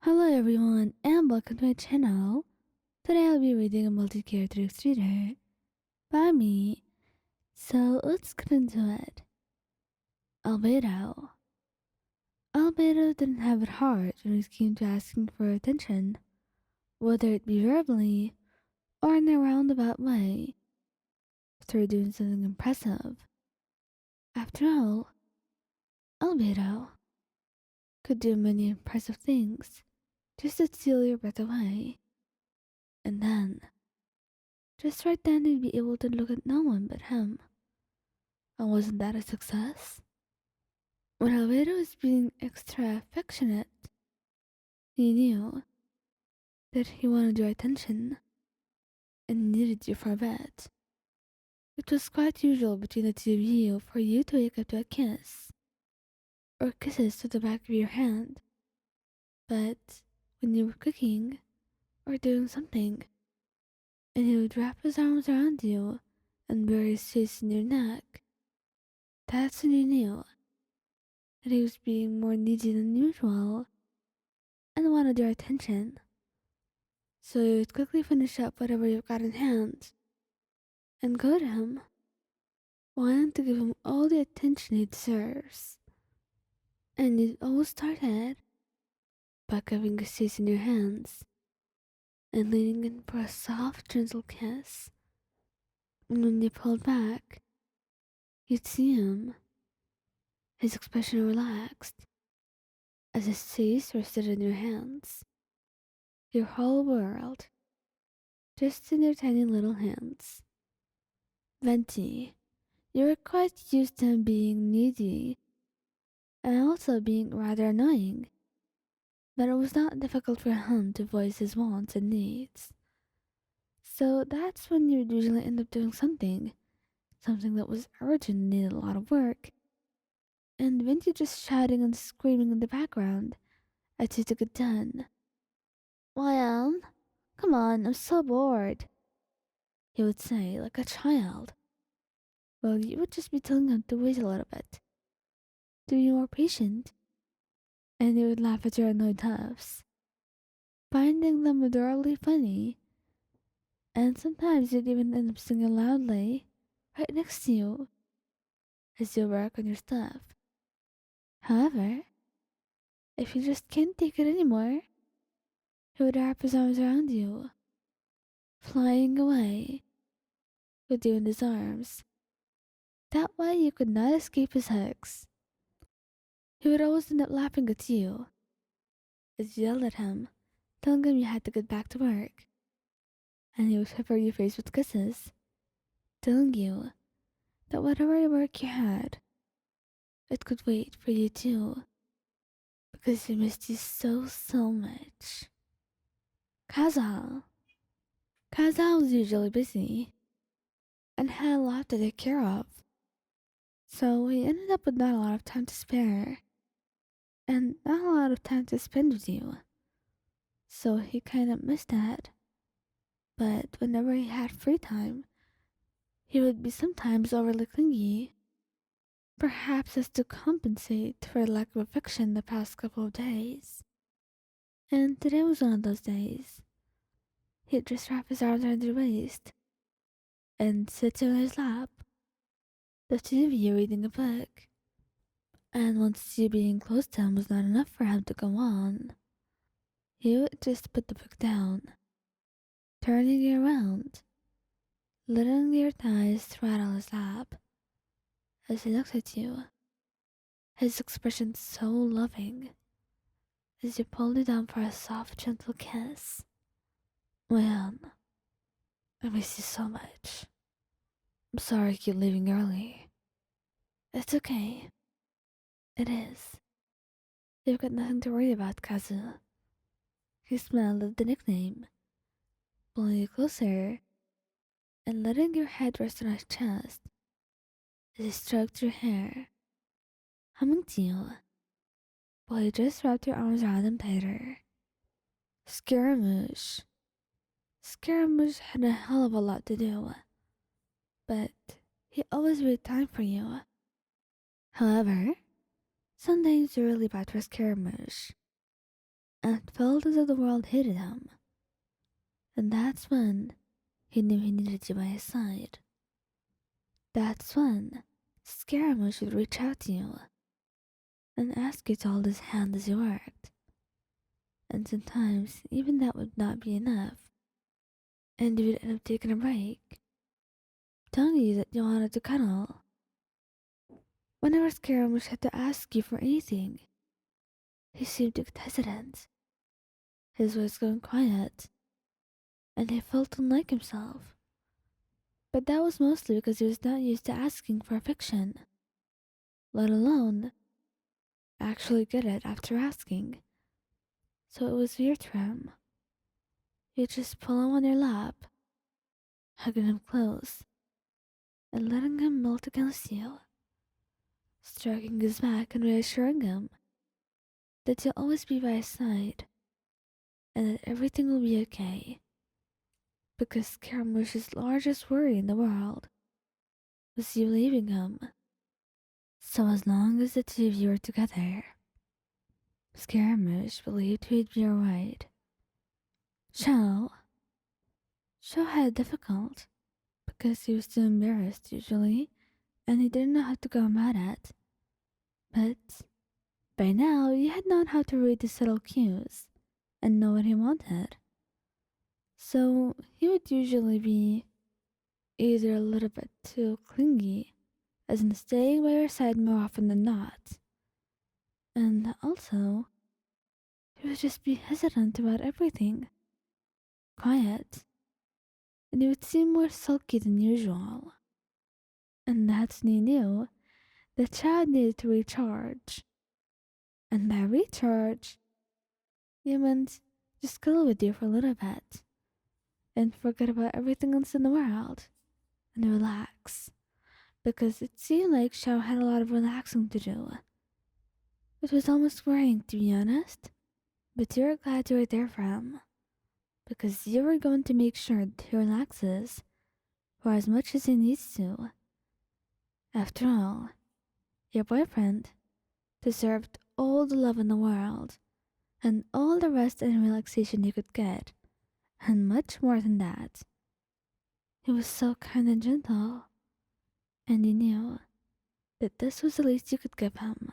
Hello everyone and welcome to my channel. Today I'll be reading a multi-character reader by me. So let's get into it. Albedo. Albedo didn't have it hard when it came to asking for attention, whether it be verbally or in a roundabout way, through doing something impressive. After all, Albedo could do many impressive things just to steal your breath away. And then, just right then, he'd be able to look at no one but him. And wasn't that a success? When Albedo was being extra affectionate, he knew that he wanted your attention and needed you for a bit. It was quite usual between the two of you for you to wake up to a kiss, or kisses to the back of your hand. But when you were cooking or doing something, and he would wrap his arms around you and bury his face in your neck, that's when you knew that he was being more needy than usual and wanted your attention. So you would quickly finish up whatever you've got in hand and go to him, wanting to give him all the attention he deserves. And you'd always start it by cupping his face in your hands and leaning in for a soft, gentle kiss. And when you pulled back, you'd see him, his expression relaxed, as his face rested in your hands. Your whole world, just in your tiny little hands. Venti, you were quite used to him being needy and also being rather annoying, but it was not difficult for him to voice his wants and needs. So that's when you'd usually end up doing something that was urgent and needed a lot of work, and Venti just shouting and screaming in the background as you to get done. Well, come on, I'm so bored, he would say like a child. Well, you would just be telling him to wait a little bit, to be more patient, and he would laugh at your annoyed huffs, finding them adorably funny, and sometimes you'd even end up singing loudly right next to you as you work on your stuff. However, if you just can't take it anymore, he would wrap his arms around you, flying away with you in his arms. That way you could not escape his hugs. He would always end up laughing at you as you yelled at him, telling him you had to get back to work. And he would pepper your face with kisses, telling you that whatever work you had, it could wait for you too, because he missed you so much. Kazuha. Kazuha was usually busy and had a lot to take care of, so he ended up with not a lot of time to spare and not a lot of time to spend with you. So he kind of missed that. But whenever he had free time, he would be sometimes overly clingy, perhaps as to compensate for lack of affection the past couple of days. And today was one of those days. He'd just wrap his arms around your waist and sit on his lap, the two of you reading a book. And once you being close to him was not enough for him to go on, he would just put the book down, turning you around, letting your thighs rattle his lap as he looks at you, his expression so loving as you pulled it down for a soft, gentle kiss. Well, I miss you so much. I'm sorry I keep leaving early. It's okay. It is. You've got nothing to worry about, Kazu. He smiled at the nickname, pulling you closer and letting your head rest on his chest as he stroked your hair, humming to you while you just wrapped your arms around him tighter. Scaramouche. Scaramouche had a hell of a lot to do, but he always made time for you. However, some days are really bad for Scaramouche, and felt as though the world hated him. And that's when he knew he needed you by his side. That's when Scaramouche would reach out to you and ask you to hold his hand as you worked. And sometimes even that would not be enough, and you would end up taking a break, telling you that you wanted to cuddle. Whenever Scaramouche had to ask you for anything, he seemed to get hesitant, his voice going quiet, and he felt unlike himself. But that was mostly because he was not used to asking for affection, let alone actually get it after asking. So it was weird for him. You'd just pull him on your lap, hugging him close, and letting him melt against you, stroking his back and reassuring him that you'll always be by his side and that everything will be okay. Because Scaramouche's largest worry in the world was you leaving him. So as long as the two of you were together, Scaramouche believed he'd be alright. Xiao had it difficult because he was too embarrassed usually, and he didn't know how to go mad at. But by now he had known how to read the subtle cues and know what he wanted. So he would usually be either a little bit too clingy, as in staying by your side more often than not, and also he would just be hesitant about everything, quiet, and he would seem more sulky than usual. And that's when he knew the child needed to recharge. And by recharge, he meant just cuddle with you for a little bit and forget about everything else in the world and relax. Because it seemed like Xiao had a lot of relaxing to do. It was almost worrying, to be honest, but you were glad you were there for him, because you were going to make sure that he relaxes for as much as he needs to. After all, your boyfriend deserved all the love in the world, and all the rest and relaxation he could get, and much more than that. He was so kind and gentle, and you knew that this was the least you could give him.